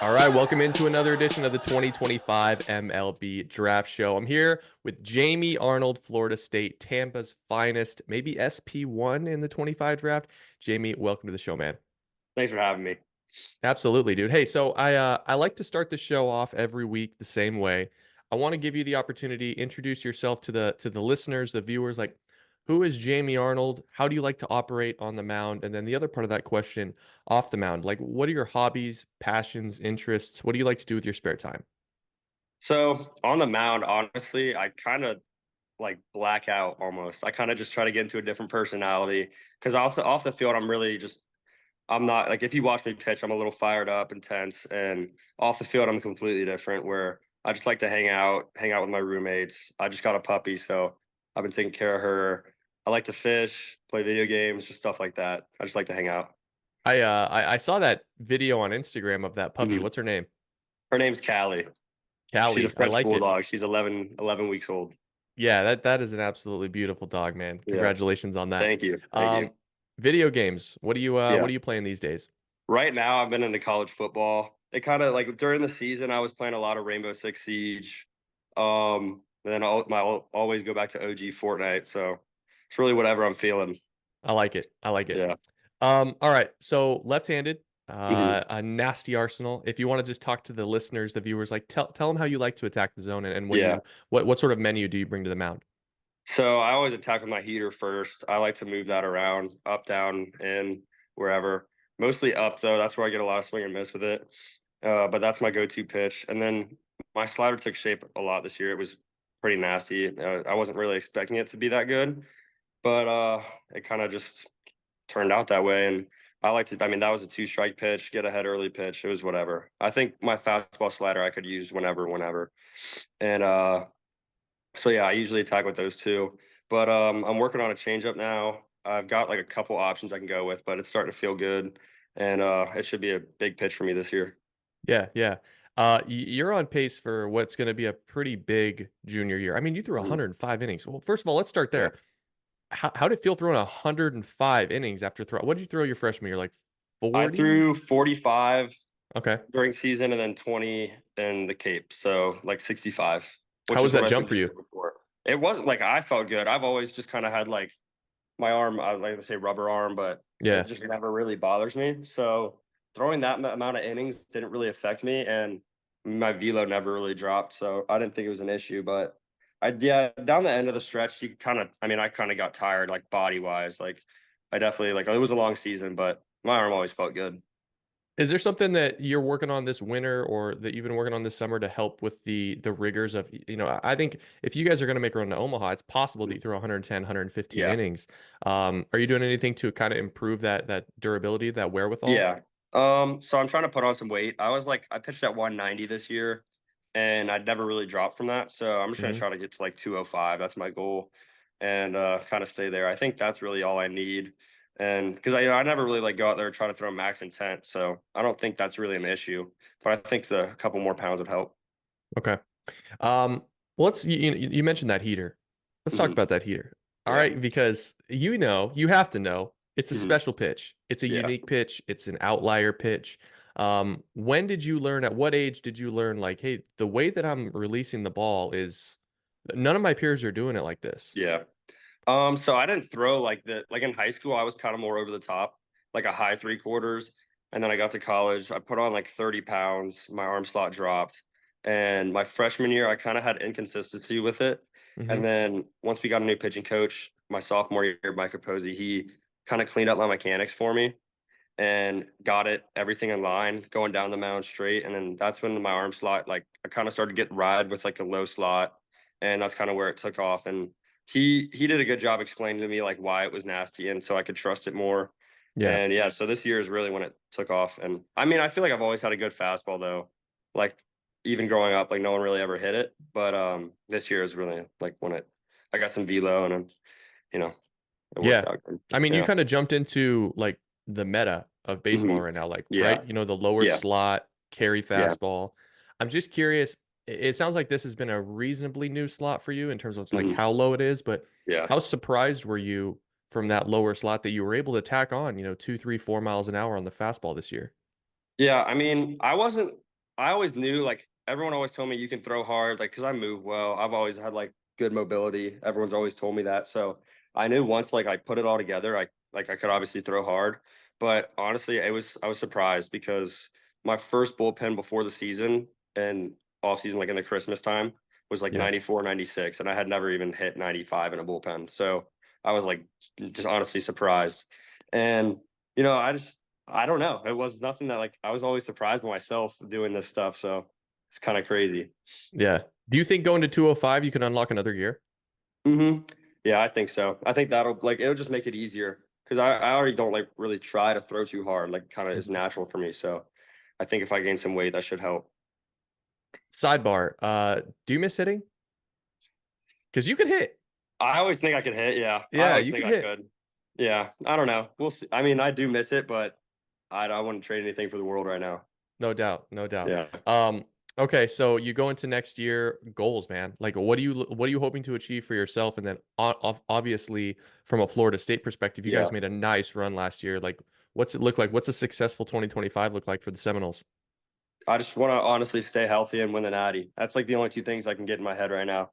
All right, welcome into another edition of the 2025 MLB Draft Show. I'm here with Jamie Arnold, Florida State, Tampa's finest, maybe SP1 in the 25 draft. Jamie, welcome to the show, man. Thanks for having me. Absolutely, dude. Hey, so I like to start the show off every week the same way. I want to give you the opportunity, introduce yourself to the listeners, the viewers, like who is Jamie Arnold? How do you like to operate on the mound? And then the other part of that question, off the mound, like what are your hobbies, passions, interests? What do you like to do with your spare time? So on the mound, honestly, I kind of like black out almost. I kind of just try to get into a different personality because off the field, I'm not like if you watch me pitch, I'm a little fired up, intense, and off the field, I'm completely different. Where I just like to hang out with my roommates. I just got a puppy, so I've been taking care of her. I like to fish, play video games, just stuff like that. I just like to hang out. I saw that video on Instagram of that puppy. Mhm. What's her name? Her name's Callie. She's a Callie. I French like it. bulldog. She's 11 weeks old. Yeah, that is an absolutely beautiful dog, man. Yeah. Congratulations on that. Thank you. Thank you. Um, Video games. Yeah. What are you playing these days? Right now, I've been into college football. It kind of like during the season, I was playing a lot of Rainbow Six Siege. And then I'll always go back to OG Fortnite. So it's really whatever I'm feeling. I like it. I like it. Yeah. All right. So left-handed, hmm a nasty arsenal. If you want to just talk to the listeners, the viewers, like tell them how you like to attack the zone and Yeah. what sort of menu do you bring to the mound? So I always attack with my heater first. I like to move that around, up, down, in, wherever. Mostly up though. That's where I get a lot of swing and miss with it. But that's my go-to pitch. And then my slider took shape a lot this year. It was pretty nasty. I wasn't really expecting it to be that good, but it kind of just turned out that way. And I like to. I mean, that was a two-strike pitch, get ahead early pitch. It was whatever. I think my fastball slider I could use whenever. And so yeah, I usually attack with those two. But I'm working on a changeup now. I've got like a couple options I can go with, but it's starting to feel good, and it should be a big pitch for me this year. Yeah, yeah. You're on pace for what's going to be a pretty big junior year. I mean, you threw Mhm. 105 innings. Well, first of all, let's start Yeah, there. How did it feel throwing 105 innings after throw? What did you throw your freshman year? Like I 40? threw 45 Okay. during season and then 20 in the Cape, so like 65, How which was is what that I threw jump the for you? year before. It wasn't like I felt good. I've always just kind of had like my arm, I like to say rubber arm, but it Yeah. just never really bothers me. So throwing that amount of innings didn't really affect me, and my velo never really dropped. So I didn't think it was an issue. But yeah, down the end of the stretch, you kind of, I mean, I kind of got tired, like body wise. Like I definitely like it was a long season, but my arm always felt good. Is there something that you're working on this winter or that you've been working on this summer to help with the rigors of, I think if you guys are going to make a run to Omaha, it's possible that you throw 110, 115 Yeah, innings. Are you doing anything to kind of improve that durability, that wherewithal? yeah. So I'm trying to put on some weight. I pitched at 190 this year, and I'd never really dropped from that. So I'm just gonna Hmm. try to get to like 205. That's my goal, and kind of stay there. I think that's really all I need. And because I never really like go out there and try to throw max intent, so I don't think that's really an issue. But I think the couple more pounds would help. Okay. Um, you mentioned that heater. Let's talk hmm about that heater. All Yeah. right, because you have to know it's a hmm special pitch. It's a Yeah. unique pitch. It's an outlier pitch. When did you learn, at what age did you learn, like, hey, the way that I'm releasing the ball is none of my peers are doing it like this. Yeah. So I didn't throw like in high school, I was kind of more over the top, like a high three quarters. And then I got to college, I put on like 30 pounds, my arm slot dropped. And my freshman year, I kind of had inconsistency with it. Hmm. And then once we got a new pitching coach, my sophomore year, Mike Posey, he kind of cleaned up my mechanics for me and got everything in line, going down the mound straight. And then that's when my arm slot, like I kind of started to get ride with like a low slot. And that's kind of where it took off. And he did a good job explaining to me like why it was nasty and so I could trust it more. Yeah. And yeah, so this year is really when it took off. And I mean, I feel like I've always had a good fastball though. Like even growing up, like no one really ever hit it. But this year is really like when I got some velo and you know, it worked Yeah. out good. I mean, you Yeah. kind of jumped into like the meta of baseball hmm right now, like, Yeah. right? The lower Yeah. slot, carry Yeah. fastball. I'm just curious. It sounds like this has been a reasonably new slot for you in terms of like hmm how low it is, but Yeah. how surprised were you from that lower slot that you were able to tack on, 2, 3, 4 miles an hour on the fastball this year? Yeah, I mean, I wasn't. I always knew, like, everyone always told me you can throw hard, like, because I move well. I've always had, like, good mobility. Everyone's always told me that. So I knew once, like, I put it all together, I could obviously throw hard. But honestly, I was surprised because my first bullpen before the season and off season, like in the Christmas time, was like Yeah. 94, 96, and I had never even hit 95 in a bullpen. So I was like just honestly surprised. And I don't know. It was nothing that like I was always surprised by myself doing this stuff. So it's kind of crazy. Yeah. Do you think going to 205 you can unlock another gear? hmm Yeah, I think so. I think that'll like it'll just make it easier because I already don't like really try to throw too hard. Like kind of is Mhm. natural for me. So I think if I gain some weight, that should help. Sidebar, do you miss hitting? Because you could hit. I always think I could hit. Yeah, I Yeah, always you think could I hit. could. Yeah, I don't know. We'll see. I mean, I do miss it, but I wouldn't trade anything for the world right now. No doubt, no doubt. Yeah, Um, okay, so you go into next year, goals, man. Like, what are you hoping to achieve for yourself? And then, obviously, from a Florida State perspective, you guys yeah. made a nice run last year. Like, what's it look like? What's a successful 2025 look like for the Seminoles? I just want to honestly stay healthy and win the natty. That's like the only two things I can get in my head right now.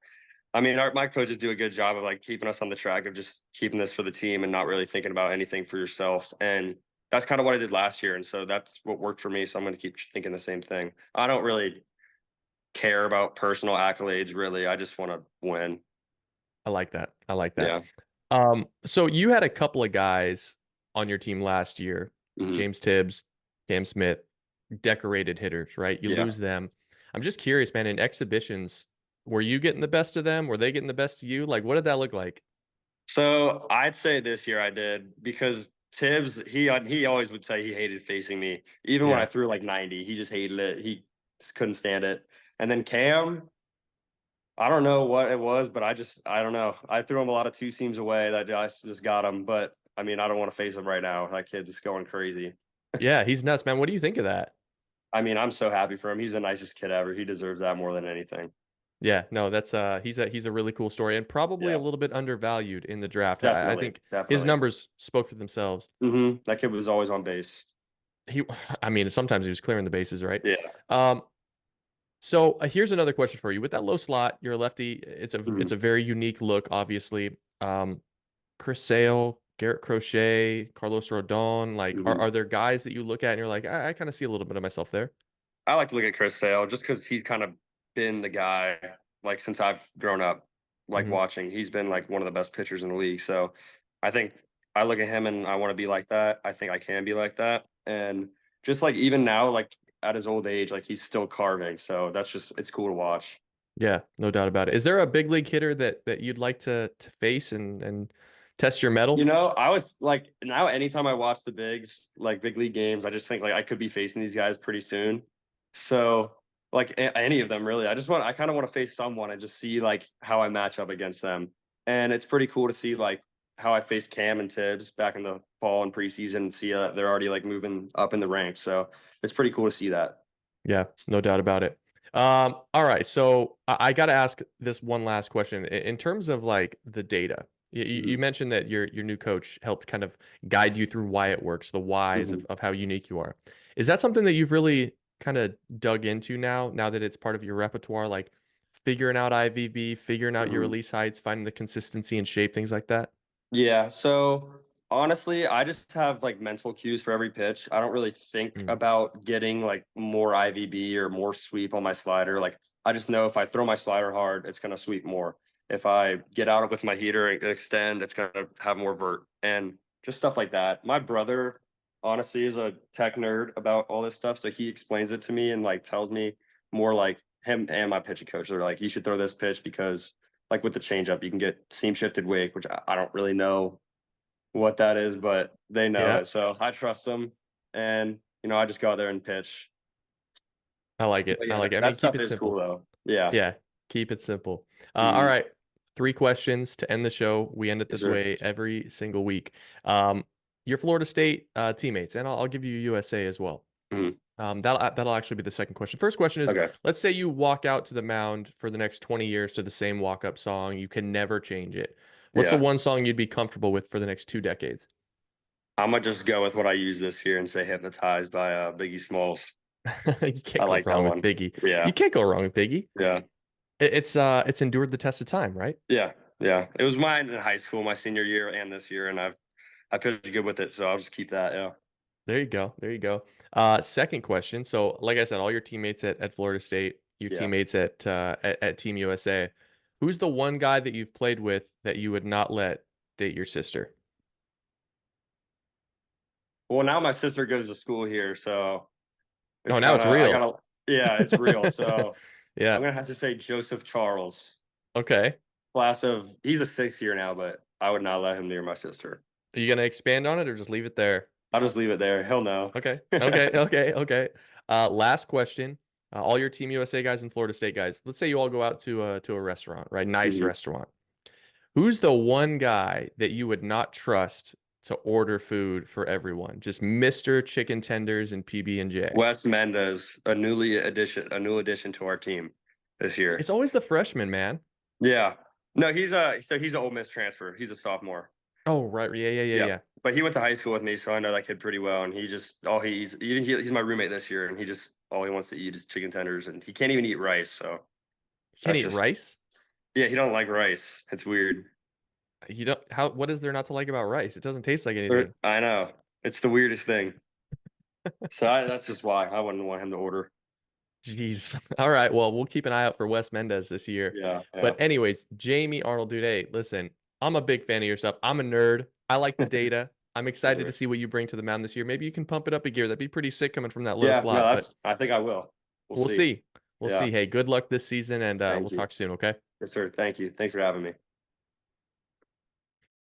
I mean, my coaches do a good job of like keeping us on the track of just keeping this for the team and not really thinking about anything for yourself. And that's kind of what I did last year. And so that's what worked for me. So I'm going to keep thinking the same thing. I don't really care about personal accolades, really. I just want to win. I like that. I like that. Yeah. So you had a couple of guys on your team last year, hmm James Tibbs, Cam Smith, decorated hitters, right? You Yeah. lose them. I'm just curious, man, in exhibitions, were you getting the best of them? Were they getting the best of you? Like, what did that look like? So I'd say this year I did because Tibbs, he always would say he hated facing me. Even when I Yeah. threw like 90, he just hated it. He just couldn't stand it. And then Cam, I don't know what it was, but I don't know. I threw him a lot of two seams away that just got him. But I mean, I don't want to face him right now. That kid's going crazy. Yeah, he's nuts, man. What do you think of that? I mean, I'm so happy for him. He's the nicest kid ever. He deserves that more than anything. Yeah, no, that's he's a really cool story and probably a Yeah, little bit undervalued in the draft. I definitely, think his definitely. numbers spoke for themselves. That kid was always on base. He I mean, sometimes he was clearing the bases, right? Yeah. Um, So here's another question for you. With that low slot, you're a lefty. It's Mhm. a very unique look, obviously. Chris Sale, Garrett Crochet, Carlos Rodon. Like, Mhm. are there guys that you look at and you're like, I kind of see a little bit of myself there? I like to look at Chris Sale just because he's kind of been the guy like since I've grown up, like Hmm. watching. He's been like one of the best pitchers in the league. So I think I look at him and I want to be like that. I think I can be like that. And just like even now, like at his old age, like he's still carving. So that's just it's cool to watch. Yeah, no doubt about it. Is there a big league hitter that you'd like to face and test your You metal? know, I was like now anytime I watch the bigs, like big league games, I just think like I could be facing these guys pretty soon. So like any of them really. I kind of want to face someone and just see like how I match up against them. And it's pretty cool to see like how I faced Cam and Tibbs back in the fall and preseason and see they're already like moving up in the ranks. So it's pretty cool to see that. Yeah, no doubt about it. All right, so I got to ask this one last question. In terms of like the data, you hmm mentioned that your new coach helped kind of guide you through why it works, the whys hmm of how unique you are. Is that something that you've really kind of dug into now that it's part of your repertoire, like figuring out IVB, figuring out your hmm release heights, finding the consistency and shape, things like that? Yeah, so honestly, I just have like mental cues for every pitch. I don't really think Mm, about getting like more IVB or more sweep on my slider. Like I just know if I throw my slider hard, it's gonna sweep more. If I get out with my heater and extend, it's gonna have more vert and just stuff like that. My brother honestly is a tech nerd about all this stuff, so he explains it to me and like tells me more like him and my pitching coach. They're like, you should throw this pitch because like with the changeup, you can get seam shifted wake, which I don't really know what that is, but they know yeah, it. So I trust them. And, I just go out there and pitch. I like it. But I yeah, like it. I mean, that keep stuff it is cool simple. though. Yeah. Yeah, keep it simple. All Mhm. right, three questions to end the show. We end it Yes, this sir. way every single week. Um, your Florida State teammates, and I'll give you USA as well. Mhm. That'll actually be the second question. First question is: Okay. let's say you walk out to the mound for the next 20 years to the same walk-up song. You can never change it. What's the Yeah. one song you'd be comfortable with for the next 2 decades? I'm gonna just go with what I use this year and say hypnotized by Biggie Smalls. You can't I go like that wrong with one. Biggie. Yeah, You can't go wrong with Biggie. yeah, It's endured the test of time, right? yeah, yeah. It was mine in high school, my senior year and this year, and I pitched good with it, so I'll just keep that. Yeah, There you go. There you go. Second question. So, like I said, all your teammates at Florida State, your yeah. teammates at Team USA. Who's the one guy that you've played with that you would not let date your sister? Well, now my sister goes to school here, so it's Oh, now kind it's of I real. gotta. Yeah, it's real. So Yeah. I'm gonna have to say Joseph Charles, Okay. class of. He's a 6th year now, but I would not let him near my sister. Are you gonna expand on it or just leave it there? I'll just leave it there. He'll know. Okay. Okay. Okay. Okay. Last question. All your Team USA guys and Florida State guys. Let's say you all go out to a restaurant, right? Nice Mhm. restaurant. Who's the one guy that you would not trust to order food for everyone? Just Mr. Chicken Tenders and PB&J. Wes Mendez, a new addition to our team this year. It's always the freshman, man. Yeah. No, he's an Ole Miss transfer. He's a sophomore. Oh, right. Yeah, yeah, yeah, Yeah. yeah. But he went to high school with me, so I know that kid pretty well. And he just he's my roommate this year, and all he wants to eat is chicken tenders, and he can't even eat rice. So You can't that's eat just rice? yeah, he don't like rice. It's weird. You don't how what is there not to like about rice? It doesn't taste like anything. I know it's the weirdest thing. So that's just why I wouldn't want him to order. Jeez. All right. Well, we'll keep an eye out for Wes Mendez this year. Yeah, But yeah. anyways, Jamie Arnold, dude, hey, listen, I'm a big fan of your stuff. I'm a nerd. I like the data. I'm excited to Sure. see what you bring to the mound this year. Maybe you can pump it up a gear. That'd be pretty sick coming from that low Yeah, no, slot. But I think I will. We'll we'll see. see. We'll Yeah. see. Hey, good luck this season, and we'll Thank you. talk soon. Okay. Yes, sir. Thank you. Thanks for having me.